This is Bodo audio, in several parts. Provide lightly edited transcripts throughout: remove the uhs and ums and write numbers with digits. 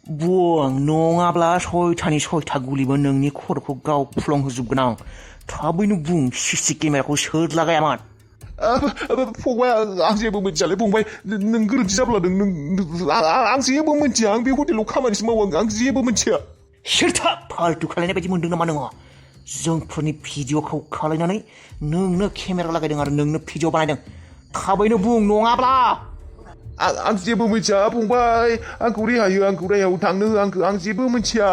बुं नङाब्ला सयथानि सयथा गुलिबो नोंनि खर'खौ गावफ्लंहोजोबगोन आं थाबैनो बुं सिसि केमेराखौ सोर लागायामोन फंबाय आं जेबो मिथियालै फंबाय नों गोरोन्थि जाब्लादों आं जेबो मिथिया आं बे हटेलाव खामानिसो मावो आं जेबो मिथिया सोरथा फाल्तु खालायनाय बायदि मोनदों नामा नोङो जोंफोरनि भिडिअ'खौ खालायनानै नोंनो केमेरा लागायदों आरो नोंनो भिडिअ बानायदों थाबैनो बुं नङाब्ला आं जेबो मिथिया फंबाय आंखौ रेहायाव थांनो हो आं जेबो मिथिया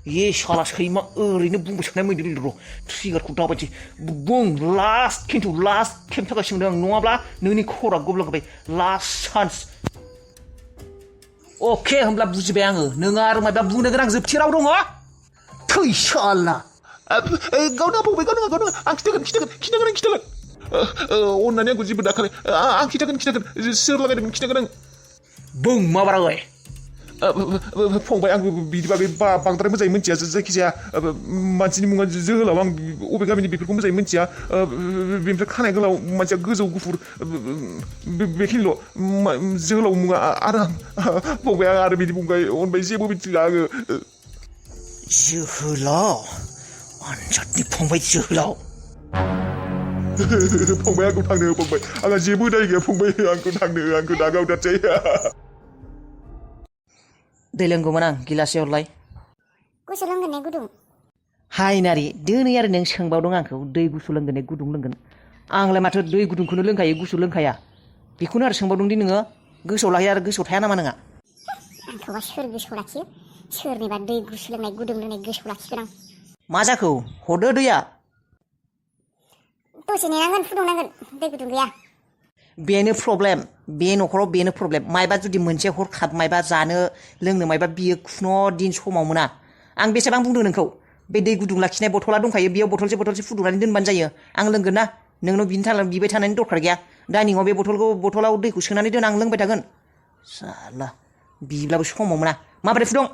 ये साला सैमा ओरैनो बुंबाय थानाय मैदेर र' ट्रिगारखौ दाबायदि बुं लास्ट खेम थाखाय सोंदों आं नङाब्ला नोंनि खर'a गब्ला गबाय लास्ट चान्स अके होमब्ला बुजिबाय आङो नोङो आरो माबा बुंनो गोनां जोबथि राव दङ थै साला गावनो फंबाय गावनो आं खिथागोन अननानै आंखौ जेबो दाखालाय आं खिथागोन सोर लागायदोंमोन खिथागोन आं बुं माबाराय फंबाय आं बिदि बागै बांद्राय मोजाङै मिथिया जायखिजाया मानसिनि मुङा जोहोलाव आं अबे गामिनि बेफोरखौ मोजाङै मिथिया बेनिफ्राय खानाय गोलाव मानसिया गोजौ गुफुर बेखिनिल' जोहोलाव मुङा आरो फंबाय आं आरो बिदि बुंबाय अनबाय जेबो मिथिला आङो जोहोलाव आनजादनि फंबाय जोहोलाव फंबाय आंखौ थांनो हो फंबाय आंहा जेबो दाय गैया फंबाय आंखौ थांनो हो आंखौ दागावदारसै दै लोंगौमोन आं गिलासे हरलाय गुसु लोंगोन ने गुदुं हाय नारि दिनै आरो नों सोंबावदों आंखौ दै गुसु लोंगोन ने गुदुं लोंगोन आंलाय माथो दै गुदुंखौनो लोंखायो गुसु लोंखाया बेखौनो आरो सोंबावदों दि नोङो गोसोआव लायो आरो गोसोआव थाया नामा नोंहा आंखौबा सोर गोसोआव लाखियो सोरनिबा दै गुसु लोंनाय गुदुं लोंनाय गोसोआव लाखिगोन आं मा जाखो हरदो दैया दसे नेनांगोन फुदुंनांगोन दै गुदुं गैया बेनो प्रब्लेम बे न'खराव बेनो प्रब्लेम मायबा जुदि मोनसे हरखाब मायबा जानो लोंनो मायबा बियो खुनु दिन समाव मोना आं बेसेबां बुंदों नोंखौ बे दै गुदुं लाखिनाय बथला दंखायो बेयाव बथलसे फुदुंनानै दोनबानो जायो आं लोंगोन ना नोंनाव बिबाय थानायनि दरखार गैया डाइनिंआव बे बथलाव दैखौ सोनानै दोन आं लोंबाय थागोन साला बिब्लाबो समाव मोना माबोरै फुदुं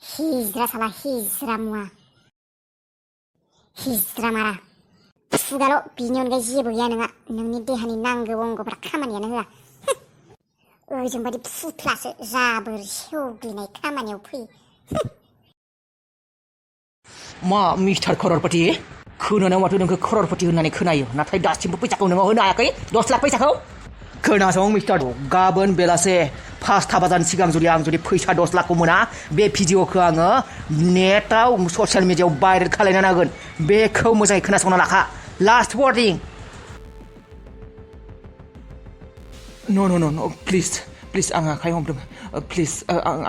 हिज्रा साला हिज्रा मुवा हिज्रा मारा खुगाल' बिनि अनगायै जेबो गैया नोंहा नोंनि देहानि नांगौ अंगफोरा खामानियानो होआ ओजोंबादि फुथ्लासो जाबोर सेवग्लिनाय खामानियाव फैयो मा मिस्टार कररपति खोनानायाव माथो नोंखौ कररपति होननानै खोनायो नाथाय दासिमबो फैसाखौ नोङो होनो हायाखै 10 लाख फैसाखौ खोनासं मिस्टार गाबोन बेलासे 5टा बाजारनि सिगां जुदि फैसा 10 लाखखौ मोना बे भिडिअखौ आङो नेटाव ससियेल मिडियायाव भाइरेल खालायनानै होगोन बेखौ मोजाङै खोनासंना लाखा लास्ट वार्निं नो प्लिज आं आखाइ हमदों प्लिज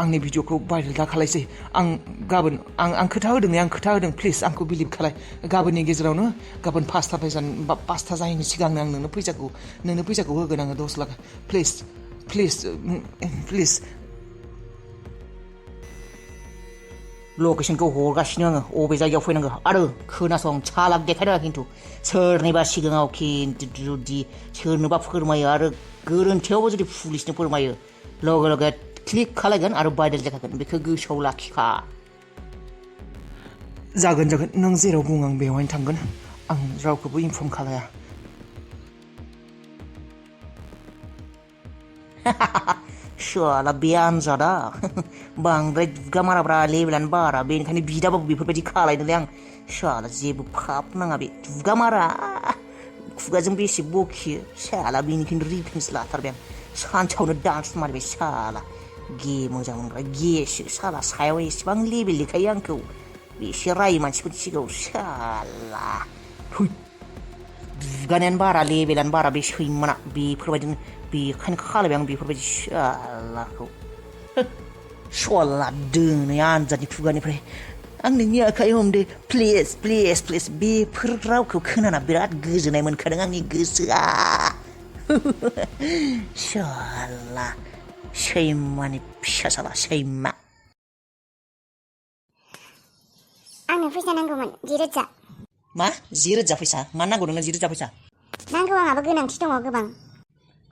आंनि भिडिअखौ भाइरेल दा खालायसै आं गाबोन आं खोथा होदों प्लिज आंखौ बिलिभ खालाय गाबोननि गेजेरावनो गाबोन 5टा जायैनि सिगांनो आं नोंनो फैसाखौ होगोन आङो 10 लाख प्लिज लकेसनखौ हरगासिनो आङो अबे जायगायाव फैनांगौ आरो खोनासं चालाक देखायनाङा खिन्थु सोरनिबा सिगाङाव खिन्थु जुदि सोरनोबा फोरमायो आरो गोरोन्थियावबो जुदि पुलिसनो फोरमायो लगे क्लिक खालायगोन आरो भाइरेल देखायगोन बेखौ गोसोआव लाखिखा जागोन नों जेराव बुं आं बेवहायनो थांगोन आं रावखौबो इनफर्म खालाया साला बे आनजादा बांद्राय दुगा माराब्रा लेभेलानो बारा बेनिखायनो बिदाबाबो बेफोरबायदि खालायदोंलै आं साला जेबो फाप नाङा बे दुगा मारा खुगाजों बेसे बखियो साला बेनिखायनो रिभेन्स लाथारबाय आं सानसेयावनो डान्स मारिबाय साला गे मोजां मोनग्रा गेसो साला सायाव एसेबां लेभेल देखायो आंखौ बेसे रायो मानसिफोरनि सिगाङाव साला दुगानायानो बारा लेभेलानो बारा बे सैमाना बेफोरबायदिनो बेखायनो खालायबाय आं बेफोरबायदि सालाखौ सला दोनै आनजादनि खुगानिफ्राय आं नोंनि आखाइ हमदो प्लिज बेफोर रावखौ खोनाना बिराद गोजोननाय मोनखादों आंनि गोसोआ साला सैमानि फिसा साला सैमा आंनो फैसा नांगौमोन 10,000 मा 10,000 फैसा मा नांगौ नोंनो 10,000 फैसा नांगौ आंहाबो गोनांथि दङ गोबां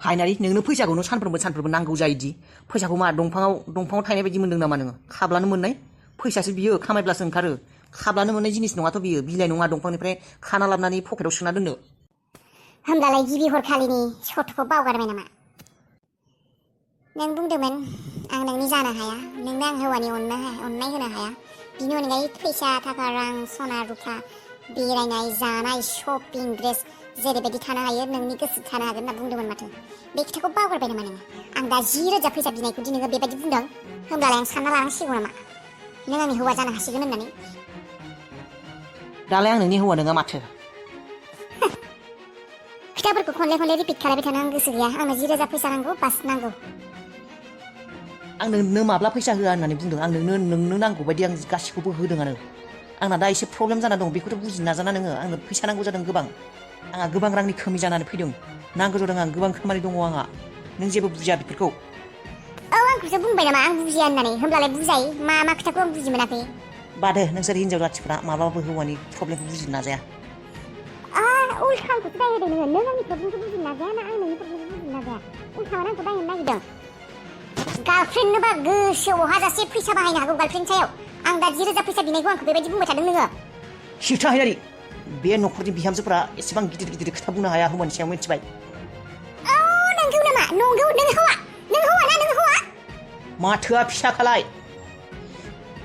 हायनारि नोंनो फैसाखौनो सानफ्रोमबो नांगौ जायोदि फैसाखौ मा दंफाङाव थायनाय बायदि मोनदों नामा नोङो खाब्लानो मोननाय फैसासो बियो खामायब्लासो ओंखारो खाब्लानो मोननाय जिनिस नङाथ' बियो बिलाइ नङा दंफांनिफ्राय खाना लाबनानै पकेटाव सोना दोननो होमब्लालाय गिबि हरखालिनि सट'खौ बावगारबाय नामा नों बुंदोंमोन आं नोंनि जानो हाया नोंनो आं हौवानि अननाय होनो हाया बिनि अनगायै फैसा थाखा रां सना रुफा बेरायनाय जानाय शपिं ड्रेस जेरैबायदि थानो हायो नोंनि गोसो थानो हागोन होनना बुंदोंमोन माथो बे खोथाखौ बावगारबाय नामा नोङो आं दा 10,000 फैसा बिनायखौ दि नोङो बेबायदि बुंदों होमब्लालाय आं सानना लानांसिगौ नामा नों आंनि हौवा जानो हासिगोन होननानै दालाय आं नोंनि हौवा नङा माथो खोथाफोरखौ खनले खनले रिपिट खालामबाय थानो आं गोसो गैया आंनो 10,000 फैसा नांगौ बास नांगौ आं नोंनो माब्ला फैसा होआ होननानै बुंदों आं नोंनो नांगौ बायदि आं गासिखौबो होदोंआनो आंना दा एसे प्रब्लेम जाना दं बेखौथ' बुजिनो नाजाना नोङो आंनो फैसा नांगौ जादों गोबां आंहा गोबां रांनि खोमि जानानै फैदों नांगौ जादों आं गोबां खामानि दङ आंहा नों जेबो बुजिया बेफोरखौ औ आंखौसो बुंबाय नामा आं बुजिया होननानै होमब्लालाय बुजाय मा खोथाखौ आं बुजि मोनाखै बादो नोंसोर हिनजाव जाथिफ्रा माब्लाबाबो हौवानि प्रब्लेमखौ बुजिनो नाजाया उल्था आंखौसो दाय होदों नोङो नों आंनि प्रब्लेमखौ बुजिनो नाजाया ना आं नोंनि प्रब्लेमखौ बुजिनो नाजाया उल्था आंखौ दाय होनो नागिरदों गार्लफ्रेन्डनोबा गोसोआव हाजासे फैसा बाहायनो हागौ गार्लफ्रेन्ड सायाव आं दा 10,000 फैसा बिनायखौ आंखौ बेबायदि बुंबाय थादों नोङो हिथा हैनारि बे न'खरनि बिहामजोफोरा एसेबां गिदिर खोथा बुंनो हाया हौवानि सायाव मिथिबाय नंगौ नामा नंगौ नों हौवा ना नों हौवा माथोआ फिसाखालाय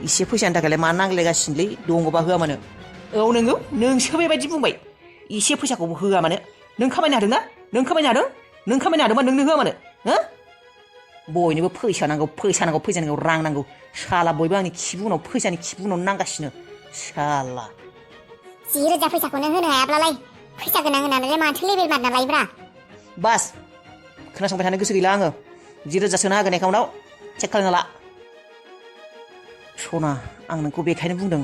एसे फैसानि थाखायलाय मा नांलायगासिनोलै दङबा होआ मानो औ नोंगौ नोंसो बेबायदि बुंबाय एसे फैसाखौबो होआ मानो नों खामायनो हादोंना नों खामायनो हादोंबा नोंनो होआ मानो हो बयनोबो फैसा नांगौ रां नांगौ साला बयबो आंनि खिबु उनाव फैसानि खिबु उनाव नांगासिनो साला 10,000 फैसाखौनो होनो हायाब्लालाय फैसा गोनां होनानै माथो लेबेल मारना लायोब्रा बास खोनासंबाय थानो गोसो गैला आङो 10,000 सोना होगोन एकाउन्टाव चेक खालामना ला सना आं नोंखौ बेखायनो बुंदों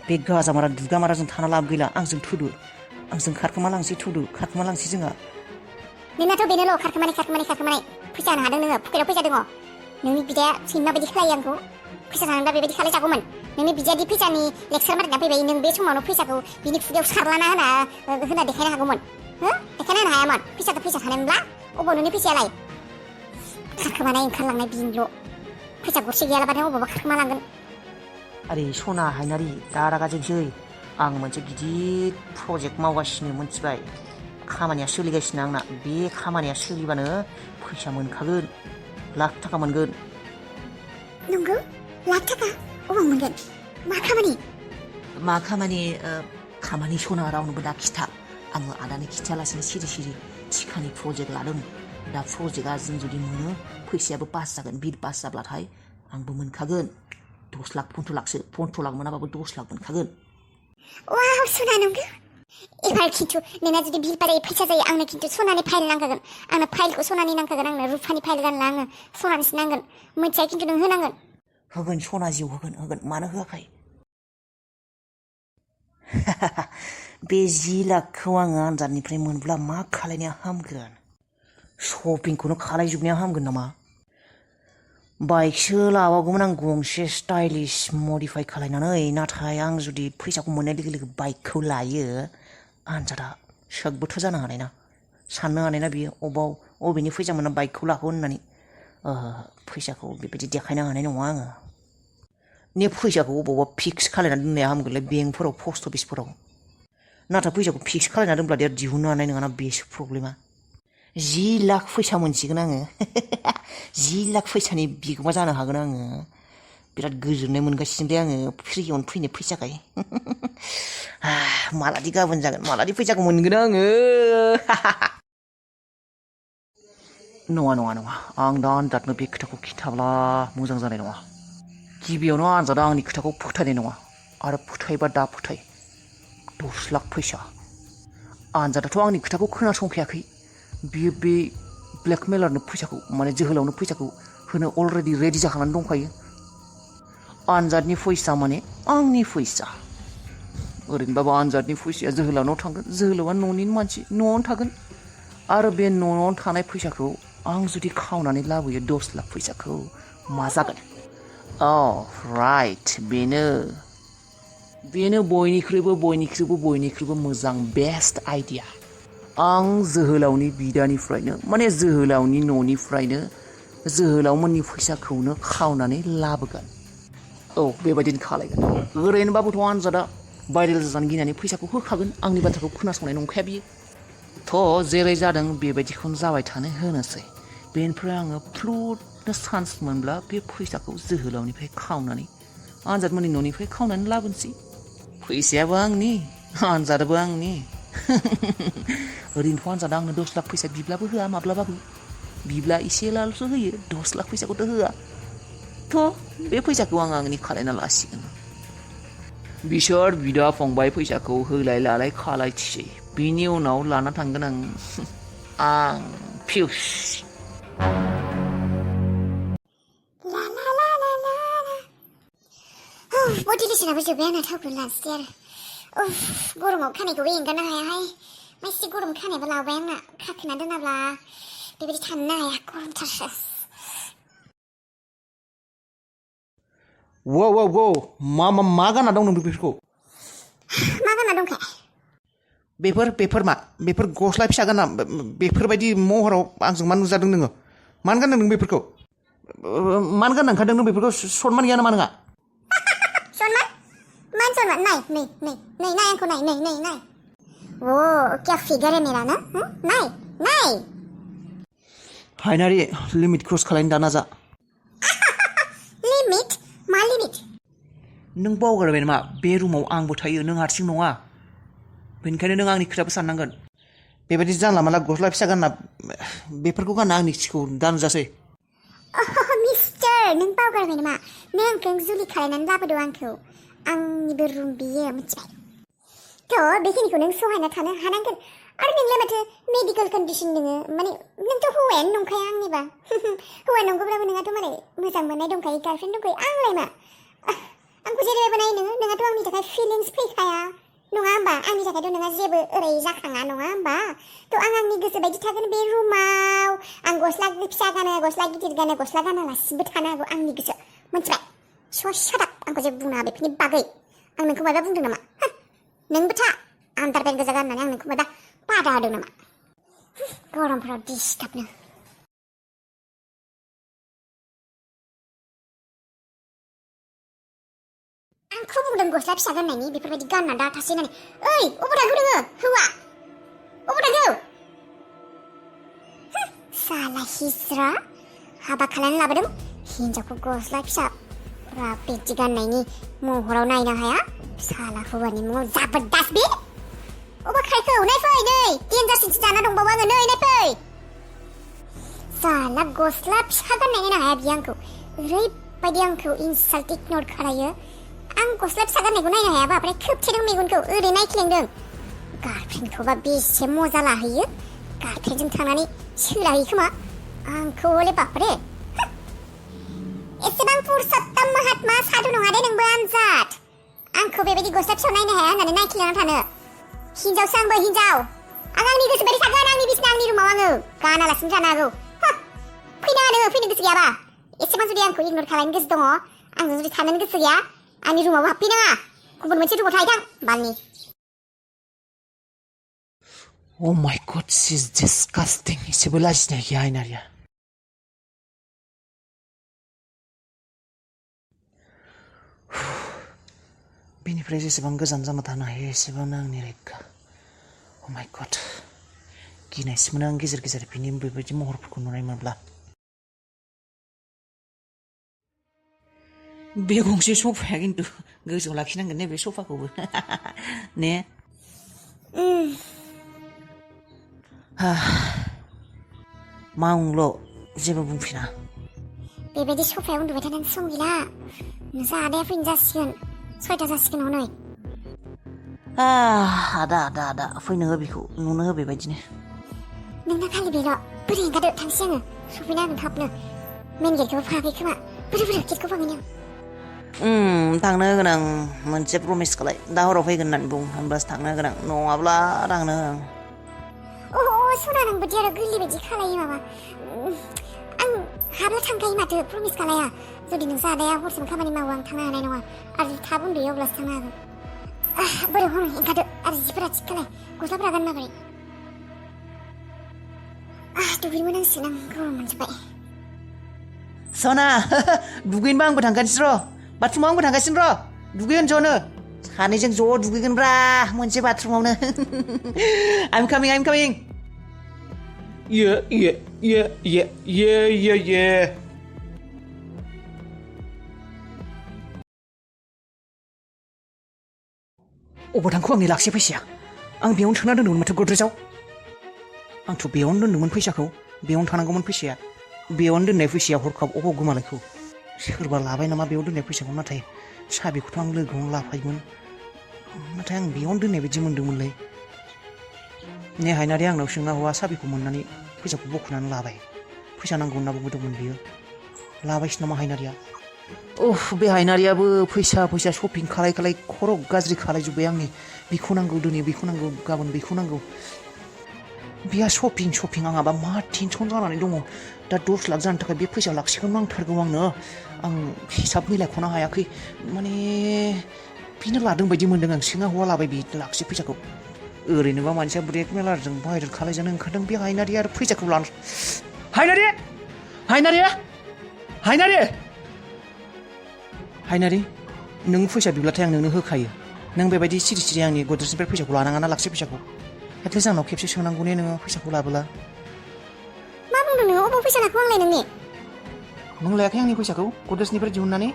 बे गाजामारा दुगामाराजों थाना लाब गैला आंजों थुदो आंजों खारखोमा लांसै जोंहा नोंनाथ' बेनोल' खारखोमानाय फैसा होनो हादों नोङो पकेटाव फैसा दङ नोंनि बिदाया सैमा बायदि खालायो आंखौ फैसा थानांब्ला बेबायदि खालायजागौमोन नोंनि बिदायादि फैसानि लेक्सार मारिना फैबाय नों बे समावनो फैसाखौ बिनि खुगायाव सारलाना होना देखायनो हागौमोन हो देखायना होनो हायामोन फैसा थानायमोनब्ला अबाव नोंनि फैसायालाय खारखोमानाय ओंखारलांनाय बिनिल' फैसा गरसे गैयालाबानो अबावबा खारखोमा लांगोन आरे सना हायनारि दा रागा जोंसै आं मोनसे गिदिर प्रजेक्ट मावगासिनो मोनथिबाय खामानिया सोलिगासिनो आंना बे खामानिया सोलिबानो फैसा मोनखागोन लाख थाखा मोनगोन नंगौ लाख थाखा अबाव मोनगोन मा खामानि सना रावनोबो दा खिथा आङो आदानो खिथायालासिनो सिरि थिखानि प्रजेक्ट लादों दा प्रजेक्टआ जों जुदि मोनो फैसायाबो पास जागोन बिल पास जाब्लाथाय आंबो मोनखागोन 10 लाख 15 लाखसो 15 लाख मोनाबाबो 10 लाख मोनखागोन वाव सना नंगौ एबार खिन्थु नोंना जुदि बिल पास फैसा जायो आंनो खिन्थु सनानि फाइल नांखागोन आंनो फाइलखौ सनानि नांखागोन आंनो रुफानि फाइल गानला आङो सनानिसो नांगोन मोनथिया खिन्थु नों होनांगोन होगोन सना जिउ होगोन मानो होआखै बे 10 लाखखौ आङो आनजादनिफ्राय मोनब्ला मा खालायनाया हामगोन शपिंखौनो खालायजोबनाया हामगोन नामा बाइकसो लाबावगौमोन आं गंसे स्टाइलिश मडिफाइ खालायनानै नाथाय आं जुदि फैसाखौ मोननाय लोगो बाइकखौ लायो आनजादा सोगबोथ' जानो हानाय ना साननो हानाय ना बियो अबेनि फैसा मोनना बाइकखौ लाखौ होननानै फैसाखौ बेबायदि देखायनो हानाय नङा आङो फैसाखौ अबावबा फिक्स खालायनानै दोननाया हामगोनलै बेंकफोराव पस्ट अफिसफोराव नाथाय फैसाखौ फिक्स खालायना दोनब्ला दे दिहुननो हानाय नङाना बेसो प्रब्लेमा 10 लाख फैसा मोनसिगोन आङो 10 लाख फैसानि बिगोमा जानो हागोन आङो बिराद गोजोननाय मोनगासिनोलै आङो फ्रियावनो फैनाय फैसाखाय मालादि गाबोन जागोन मालादि फैसाखौ मोनगोन आङो नङा आं दा आनजादनो बे खोथाखौ खिथाब्ला मोजां जानाय नङा गिबियावनो आनजादा आंनि खोथाखौ फोथायनाय नङा आरो फोथायबा दा फोथाय 10 लाख फैसा आनजादाथ' आंनि खोथाखौ खोनासंखायाखै बियो बे ब्लेकमेलारनो फैसाखौ माने जोहोलावनो फैसाखौ होनो अलरेडि रेडि जाखानानै दंखायो आनजादनि फैसा माने आंनि फैसा ओरैनोबाबो आनजादनि फैसाया जोहोलावनाव थांगोन जोहोलावा न'नि मानसि न'आवनो थागोन आरो बे न'आवनो थानाय फैसाखौ आं जुदि खावनानै लाबोयो 10 लाख फैसाखौ मा जागोन राइट बेनो बयनिख्रुइबो मोजां बेस्ट आइडिया आं जोहोलावनि बिदानिफ्रायनो माने जोहोलावनि न'निफ्रायनो जोहोलावमोननि फैसाखौनो खावनानै लाबोगोन बेबायदिनो खालायगोन ओरैनोबाबोथ' आनजादा भाइरेल जाजानो गिनानै फैसाखौ होखागोन आंनि बाथ्राखौ खोनासंनाय नंखाया बियो थ' जेरै जादों बेबायदिखौनो जाबाय थानो होनोसै बेनिफ्राय आङो फ्लुटनो चान्स मोनब्ला बे फैसाखौ जोहोलावनिफ्राय खावनानै आनजादमोननि न'निफ्राय खावनानै लाबोनोसै फैसायाबो आंनि आनजादाबो आंनि ओरैनोथ' आनजादा आंनो 10 लाख फैसा बिब्लाबो होआ माब्लाबाबो बिब्ला एसेल'सो होयो 10 लाख फैसाखौथ' होआ थ' बे फैसाखौ आं आंनि खालायना लासिगोन बिसोर बिदा फंबाय फैसाखौ होलाय लालाय खालायथिसै बिनि उनाव लाना थांगोन आं फिउस मटिभेसनाबो जोब्बाय आंना थावखौनो लानोसै आरो गरमाव खानायखौबो एंगारनो हायाहाय मासे गरम खानायबो लावबाय आंना खाखोना दोनाब्ला बेबायदि थानो हाया गरमथारसो wow मा गानना दं नों बेफोरखौ मा गानना दंखाय बेफोर गस्ला फिसा गानना बेफोरबायदि महराव आंजों मा नुजादों नोङो मानो गानदों नों बेफोरखौ मानो गानना ओंखारदों नों बेफोरखौ सनमान गैया नामा नोंहा सनमान नाय आंखौ नाय ओ क्या फिगार है मेरा ना नाय हायनारि लिमिट क्रस खालायनो दाना जा लिमिट मा लिमिट नों बावगारबाय नामा बे रुमाव आंबो थायो नों हारसिं नङा बेनिखायनो नों आंनि खोथाबो साननांगोन बेबायदि जानला मानला गस्ला फिसा गानना बेफोरखौ गानना आंनि खिखौ दानुजासै मिस्टार नों बावगारबाय नामा नों आंखौ जुलि खालायनानै लाबोदों आंखौ आंनिबो रुम बियो मिथिबाय थ' बेखिनिखौ नों सहायना थानो हानांगोन आरो नोंलाय माथो मेडिकेल कन्डिसन दङो माने नोंथ' हौवायानो नंखाया आंनिबा हौवा नंगौब्लाबो नोंहाथ' मालाय मोजां मोननाय दंखायो गार्लफ्रेन्ड दंखायो आंलाय मा आंखौ जेरैबाबो नाय नोंहाथ' आंनि थाखाय फिलिंस फैखाया नङा होमबा आंनि थाखायथ' नोंहा जेबो ओरै जाखाङा नङा होमबा थ' आं आंनि गोसो बायदि थागोन बे रुमाव आं गस्ला फिसा गानो गस्ला गिदिर गानो गस्ला गानालासिनोबो थानो हागौ आंनि गोसो मिथिबाय सदाब आंखौ जेबो बुंनाङा बेफोरनि बागै आं नोंखौ माबा बुंदों नामा नोंबो था आन्दारपेन्ट गोजा गाननानै आं नोंखौ माबा बादा होदों नामा गरमफोराव डिस्टार्बनो आंखौ बुंदों गस्ला फिसा गाननायनि बेफोरबायदि गानना दा थासै होननानै ओइ अबाव थांखो नोङो हौवा अबाव थांखो साला हिस्रा हाबा खालामनानै लाबोदों हिन्जावखौ गस्ला फिसा बिदि गाननायनि महराव नायनो हाया साला हौवानि मुङाव जाबोरदास्त बे अबा खायखौ नाय फै नै डेन्जारसिनसो जाना दंबावो आङो नै फै साला गस्ला फिसा गाननाय नायनो हाया बियो आंखौ ओरैबायदि आंखौ इनसाल्ट इगनर खालायो आं गस्ला फिसा गाननायखौ नायनो हायाबा ओमफ्राय खोबथेदों मेगनखौ ओरै नायख्लेंदों गार्लफ्रेन्डखौबा बेसे मजा लाहैयो गार्लफ्रेन्डजों थांनानै सोलाहैयो खोमा आंखौ हले बापरे एसेबां पुरुषोत्तम महात्मा साधु नङा दे नोंबो आनजाद आंखौ बेबायदि गस्ला फिसा नायनो हाया होननानै नायख्लेंना थानो हिन्जावसो आंबो हिन्जाव आं आंनि गोसो बायदि थागोन आंनि बिसिना आंनि रुमाव आङो गानालासिनो थानो हागौ फैनो नोङो फैनो गोसो गैयाबा एसेबां जुदि आंखौ इगनर खालामनो गोसो दङ आंजों जुदि थानो गोसो गैया आंनि रुमाव हाबफैनाङा गुबुन मोनसे रुमाव थाहैथां बालनि Oh my god, she's disgusting. एसेबो लाजिनाय गैया आयनारिया बेनिफ्राय जेसेबां गोजान जाना थानो हायो एसेबां आंनि रैखा Oh my god गिनायसो मोनो आं गेजेर गेजेर बिनि बेबायदि महरफोरखौ नुनाय मोनब्ला बे गंसे सफाया खिन्थु गोजौआव लाखिनांगोन ने बे सफाखौबो ने माउंल' जेबो बुंफिना बेबायदि सफायाव उन्दुबाय थानानै सम गैला नोंसा आदाया फैनो जासिगोन 6टा जासिगोन हनै आदा फैनो हो बेखौ नुनो हो बेबायदिनो नोंना खालि बेल' बोरै ओंखारदो थांसै आङो सफैनो हागोन थाबनो मेन गेटखौबो फाङाखै खोमा बोरै गेटखौ फाङैनो थांनो होगोन आं मोनसे प्रमिस खालाय दा हराव फैगोन होननानै बुं होनबासो थांनो होगोन आं नङाब्ला थांनो होआ सना नोंबो आरो गोरलै बायदि खालायो माबा आं हाबनो थांखायो माथो प्रमिस खालाया जुदि नोंसा आदाया हरसेम खामानि मावो आं थांनो हानाय नङा आरो थाब उन्दुयो अब्लासो थांनो हागोन बोरै हनै ओंखारदो आरो जिफोरा थिग खालाय गस्लाफोरा गानना बोरै दुगैनो मोनांसिगोन आं गरम मोनजोब्बाय सना दुगैनोबा आंबो थांगासिनो र' बाथरुमाव आंबो थांगासिनो र' दुगैगोन ज'नो सानैजों ज' दुगैगोनब्रा मोनसे बाथरुमावनो I'm coming ये अबाव थांखो आंनि लाखसे फैसाया आं बेयावनो सोना दोन्दोंमोन माथो गद्रेजाव आंथ' बेयावनो दोन्दोंमोन फैसाखौ बेयावनो थानांगौमोन फैसाया बेयावनो दोननाय फैसाया हरखाब अबाव गोमालायखो सोरबा लाबाय नामा बेयाव दोननाय फैसाखौ नाथाय साबिखौथ' आं लोगोआवनो लाफायोमोन नाथाय आं बेयावनो दोननाय बायदि मोन्दोंमोनलै ने हायनारि आंनाव सोंना हौवा साबिखौ मोननानै फैसाखौ बख'नानै लाबाय फैसा नांगौ होनना बुंदोंमोन बियो लाबायसो नामा हायनारिया बे हायनारियाबो फैसा शपिं खालाय खर' गाज्रि खालायजोब्बाय आंनि बेखौ नांगौ दिनै बेखौ नांगौ गाबोन बेखौ नांगौ बेहा शपिं आंहाबा मा टेनसन जानानै दङ दा 10 लाख जानो थाखाय बे फैसा लाखसेखौ नांथारगौ आंनो आं हिसाब मिलायख'नो हायाखै माने बेनो लादों बायदि मोन्दों आं सोंना हौवा लाबाय बे लाखसे फैसाखौ ओरैनोबा मानसिया ब्लेकमेलारजों भाइरेल खालायजानो ओंखारदों बे हायनारि आरो फैसाखौ लानो हायनारि नों फैसा बिब्लाथाय आं नोंनो होखायो नों बेबायदि सिरि आंनि गद्रेजनिफ्राय फैसाखौ लानाङा ना लाखसे फैसाखौ एटलिस्ट आंनाव खेबसे सोंनांगौ ने नोङो फैसाखौ लाबोला मा बुंदों नोङो अबाव फैसा लाखो आंलाय नोंनि नों लायाखै आंनि फैसाखौ गद्रेजनिफ्राय दिहुननानै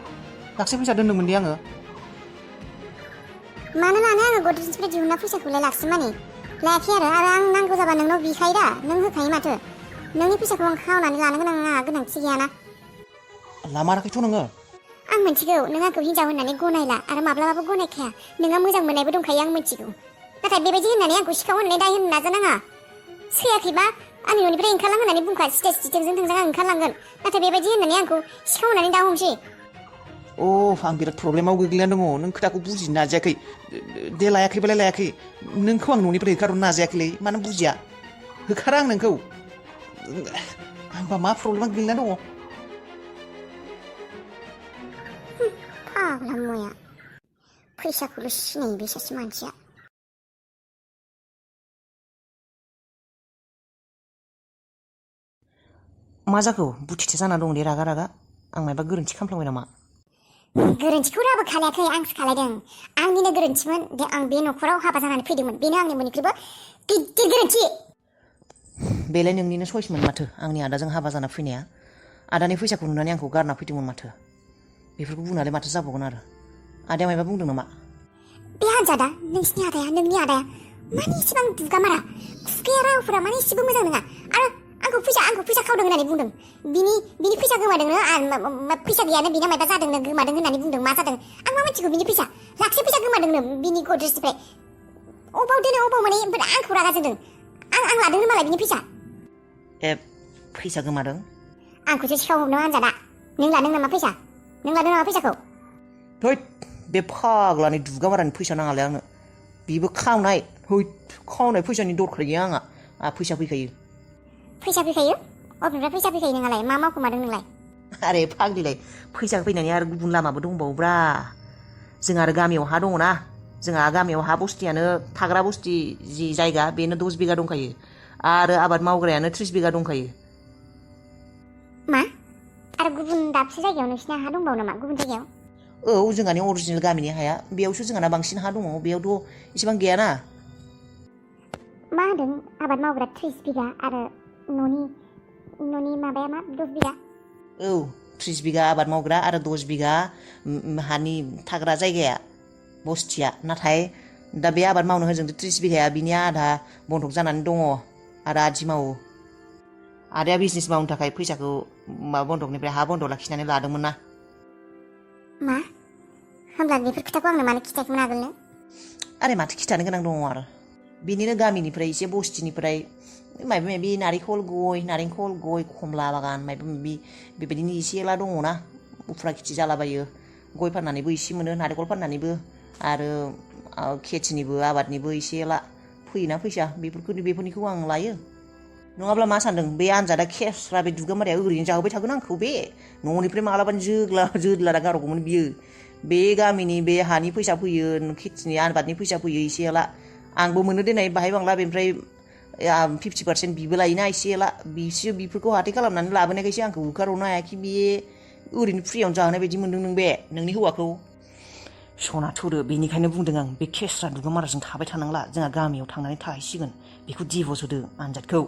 लाखसे फैसा दोन्दोंमोन दे आङो मानो लानो आङो गद्रेजनिफ्राय दिहुनना फैसाखौलाय लाखियो माने लायाखै आरो आं नांगौ जाबा नोंनाव बिखायो दा नों होखायो माथो नोंनि फैसाखौ आं खावनानै लानो गोनां गोनांथि गैयाना लामाराखैथ' नोङो आं मिथिगौ नों आंखौ हिनजाव होननानै गनायला आरो माब्लाबाबो गनायखाया नोंहा मोजां मोननायबो दंखायो आं मिथिगौ नाथाय बेबायदि होननानै आंखौ सिखाव होननानै दाय होनो नाजानाङा सैयाखैबा आंनि न'निफ्राय ओंखारलां होननानै बुंखा स्टेजजों थोंजों आं ओंखारलांगोन नाथाय बेबायदि होननानै आंखौ सिखाव होननानै दा हमसै आं बिराद प्रब्लेमाव गोग्लैनानै दङ नों खोथाखौ बुजिनो नाजायाखै दे लायाखैबालाय लायाखै नोंखौ आं न'निफ्राय होखारहरनो नाजायाखैलै मानो बुजिया होखारा आं नोंखौ आंबा मा प्रब्लेमाव गोग्लैनानै दङ फाग्ला मया फैसाखौल' सिनायो बे सासे मानसिया मा जाखो बुथिथे जाना दं दे रागा आं मायबा गोरोन्थि खालामफ्लांबाय नामा गोरोन्थिखौ रावबो खालायाखै आंसो खालायदों आंनिनो गोरोन्थिमोन दे आं बे न'खराव हाबा जानानै फैदोंमोन बेनो आंनि बयनिख्रुइबो गिदिर गोरोन्थि बेलाय नोंनिनो सयसमोन माथो आंनि आदाजों हाबा जाना फैनाया आदानि फैसाखौ नुनानै आंखौ गारना फैदोंमोन माथो बेफोरखौ बुंनानै माथो जाबावगोन आरो आदाया मायबा बुंदों नामा बे हानजादा नोंसिनि आदाया नोंनि आदाया माने इसेबां दुगामारा खुगाया रावफोरा माने इसेबो मोजां नङा आरो आंखौ फैसा खावदों होननानै बुंदों बिनि फैसा गोमादोंनो फैसा गैयानो बिना मायबा जादोंनो गोमादों होननानै बुंदों मा जादों आं मा मिथिगौ बिनि फैसा लाखसे फैसा गोमादोंनो बिनि गद्रेजनिफ्राय अबाव दोनो अबाव माने आंखौ रागा जोंदों आं लादोंनो मालाय बिनि फैसा फैसा गोमादों आंखौसो सिखाव हमनो हानजादा नों लादों नामा फैसा नों लादों नामा फैसाखौ थैद बे फाग्लानि दुगामारानि फैसा नाङालै आंनो बेबो खावनाय फैसानि दरखार गैया आंहा फैसा फैखायो अबेनिफ्राय फैसा फैखायो नोंहालाय मा मावखोमादों नोंलाय आरे फाग्लिलाय फैसा फैनायनि आरो गुबुन लामाबो दंबावोब्रा जों आरो गामियाव हा दङना जोंहा गामियाव हा बस्तियानो थाग्रा बस्ति जि जायगा बेनो 10 बिगा दंखायो आरो आबाद मावग्रायानो 30 बिगा दंखायो मा आरो गुबुन दाबसे जायगायाव नोंसिना हा दंबावो नामा गुबुन जायगायाव जोंहानि अरिजिनेल गामिनि हाया बेयावसो जोंहाना बांसिन हा दङ बेयावथ' इसेबां गैयाना मा होनदों आबाद मावग्रा 30 बिगा आरो न'नि माबाया मा 10 बिगा 30 बिगा आबाद मावग्रा आरो 10 बिगा हानि थाग्रा जायगाया बस्तिया नाथाय दा बे आबाद मावनो होजों 30 बिगाया बिनि आधा बन्दक जानानै दङ आरो आदि मावो आदाया बिजनेस मावनो थाखाय फैसाखौ बन्दकनिफ्राय हा बन्दक लाखिनानै लादोंमोन ना मा होमब्ला बेफोर खोथाखौ आंनो मानो खिथायाखैमोन आगोलनो आरे माथो खिथानो गोनां दङ आरो बिनिनो गामिनिफ्राय एसे बस्तिनिफ्राय माबा माबि नारेंखल गय खमला बागान माबा माबि बेबायदिनो एसे एला दङना उफ्रा खेथि जालाबायो गय फाननानैबो एसे मोनो नारेंखल फाननानैबो आरो खेथिनिबो आबादनिबो एसे एला फैयोना फैसा बेफोरनिखौ आं लायो नङाब्ला मा सानदों बे आनजादा खेस्रा बे दुगामाराया ओरैनो जाहोबाय थागोन आंखौ बे न'निफ्राय मालाबानो जोदला गारगौमोन बियो बे गामिनि बे हानि फैसा फैयो खेथिनि आबादनि फैसा फैयो एसे एला आंबो मोनो देनाय बाहाय बांला बेनिफ्राय 50% बिबो लायोना एसे एला बिसो बेफोरखौ हाथाय खालामनानै लाबोनायखायसो आंखौ होखारहरनो हायाखै बे ओरैनो फ्रियावनो जाहोनाय बायदि मोनदों नों बे नोंनि हौवाखौ सना थुरो बेनिखायनो बुंदों आं बे खेस्रा दुगामाराजों थाबाय थानांला जोंहा गामियाव थांनानै थाहैसिगोन बेखौ दिभर्स होदो आनजादखौ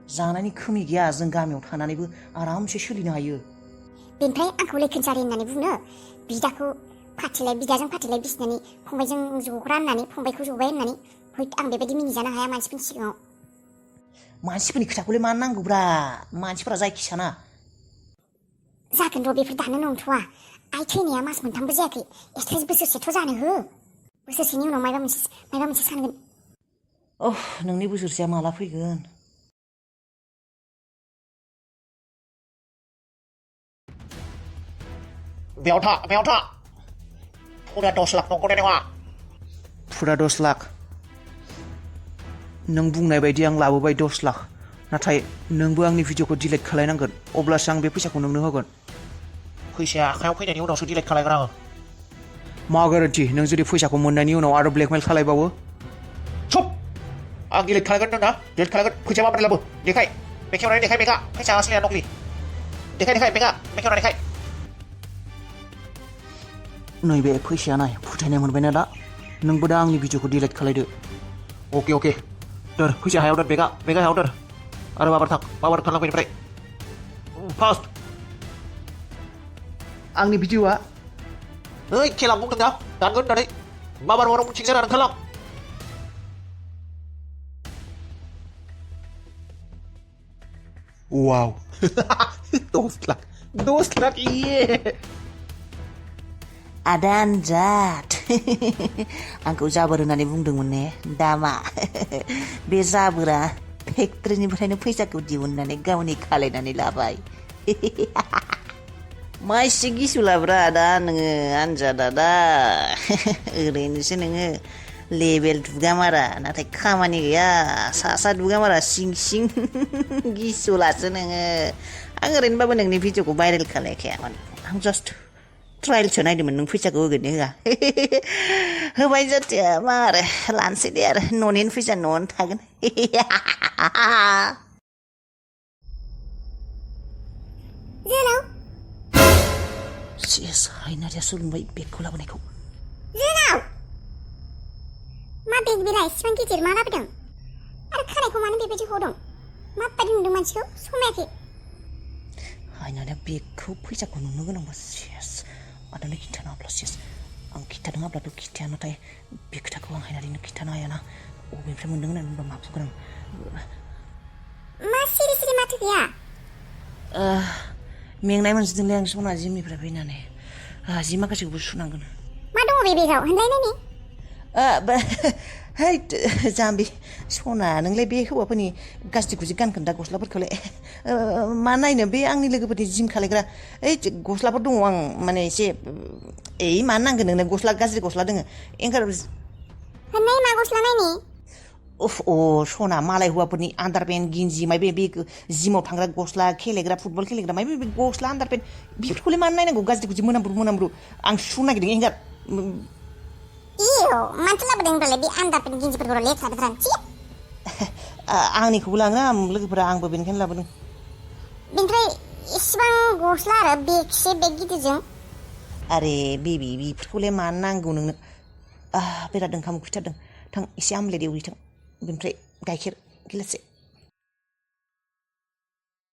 जानायनि खोमि गैया जों गामियाव थानानैबो आरामसे सोलिनो हायो बेनिफ्राय आंखौ लैखोनसारि होननानै बुंनो बिदाखौ बिदाजों फाथिलाय बिसिनानै फंबायजों जग्रा होननानै फंबायखौ जबाय होननानै हैद आं बेबायदि मिनिजानो हाया मानसिफोरनि सिगाङाव मानसिफोरनि खोथाखौलाय मानो नांगौब्रा मानसिफोरा जायखि साना जागोन र' बेफोर दानो नंथ'वा आइ थैनाया मास मोनथामबो जायाखै एटलिस्ट बोसोरसेथ' जानो हो बोसोरसेनि उनाव मायबा मोनसे सानगोन नोंनि बोसोरसेया माला फैगोन बेयाव था फुरा 10 लाख नंगौना नङा फुरा 10 लाख नों बुंनाय बायदि आं लाबोबाय 10 लाख नाथाय नोंबो आंनि भिडिअखौ डिलिट खालायनांगोन अब्लासो आं बे फैसाखौ नोंनो होगोन फैसाया आखायाव फैनायनि उनावसो डिलिट खालायगोन आङो मा गारन्टि नों जुदि फैसाखौ मोननायनि उनाव आरो ब्लेकमेल खालायबावो चुप आं डिलिट खालायगोन होनदों ना डिलिट खालायगोन फैसा माबोरै लाबो देखाय बेखेवनानै देखाय बेगा फैसा असलिया नकलि देखाय बेगा बेखेवनानै देखाय नैबे फैसाया नाय फोथायनाय मोनबायना दा नोंबो दा आंनि भिडिअखौ डिलिट खालायदो अके दोर फैसा हायाव दोर बेगा हायाव दोर आरो माबार थांलां बेनिफ्राय फार्स्ट आंनि भिडिअआ ओइ खेला बुंदों ना दानगोन होननानै माबार थिग जानानै ओंखारलां वाव 10 लाख इये आदा आनजाद आंखौ जाबोर होननानै बुंदोंमोन ने दामा बे जाबोरा फेक्ट्रिनिफ्रायनो फैसाखौ दिहुननानै गावनि खालायनानै लाबाय मा एसे गिसुलाब्रा दा नोङो आनजादा दा ओरैनोसो नोङो लेबेल दुगामारा नाथाय खामानि गैया सा दुगामारा सिं गिसुलासो नोङो आं ओरैनोबाबो नोंनि भिडिअखौ भाइरेल खालायखायामोन आं जास्ट ट्रायलसो नायदोंमोन नों फैसाखौ होगोन होआ होबाय जाथिया मा आरो लानोसै दे आरो न'निनो फैसा न'आवनो थागोन जोलाव सेस हायनारिया सोलोंबाय बेगखौ लाबोनायखौ जोलाव मा बेग बेलाय इसिबां गिदिर मा लाबोदों आरो खानायखौ मानो बेबायदि हदों माबायदि नुदों मानसिखौ समायाखै हायनारिया बेगखौ फैसाखौ नुनो गोनांबा सेस आदानो खिन्थानो हाब्ला सेस आं खिन्थानो हाब्लाथ' खिन्थाया नाथाय बे खोथाखौ आं हायनारिनो खिन्थानो हायाना बबेनिफ्राय मोनदों होननानै बुंबा मा बुंगोन मा सिरि माथो गैया मेंनाय मोनजोबदोंलै आं सना जिमनिफ्राय फैनानै जि माखासेखौबो सुनांगोन मा दङ बे बेगाव होनलायनायनि है जाम्बि सना नोंलाय बे हौवाफोरनि गाज्रि गानखोन्दा गस्लाफोरखौलाय मा नायनो बे आंनि लोगोफोरनि जिम खालायग्रा ओइ गस्लाफोर दङ आं माने एसे मानो नांगोन नोंनो गाज्रि गस्ला दङ एंगार होननाय मा गस्ला नायनि सना मालाय हौवाफोरनि आन्दारपेन्ट गिन्जि माबे बे जिमाव थांग्रा गस्ला खेलेग्रा फुटबल खेलेग्रा माबे बे गस्ला आन्दारपेन्ट बेफोरखौलाय मानो नायनांगौ गाज्रि मोनामब्रु आं सुनो नागिरदों एंगार मानसि लाबोदों होनबालाय बे आन्दारपेन्ट गिन्जिफोरखौ लेथ्रा आंनिखौबो लाङो लोगोफोरा आंबो बेनिखायनो लाबोदों बेनिफ्राय इसिबां गस्ला आरो बेगसे बेग गिदिरजों आरे बेबि बेफोरखौलाय मानो नांगौ नोंनो बिराद ओंखाम उखैथारदों थां एसे आमलेट एवहैथों बेनिफ्राय गाइखेर गिलाससे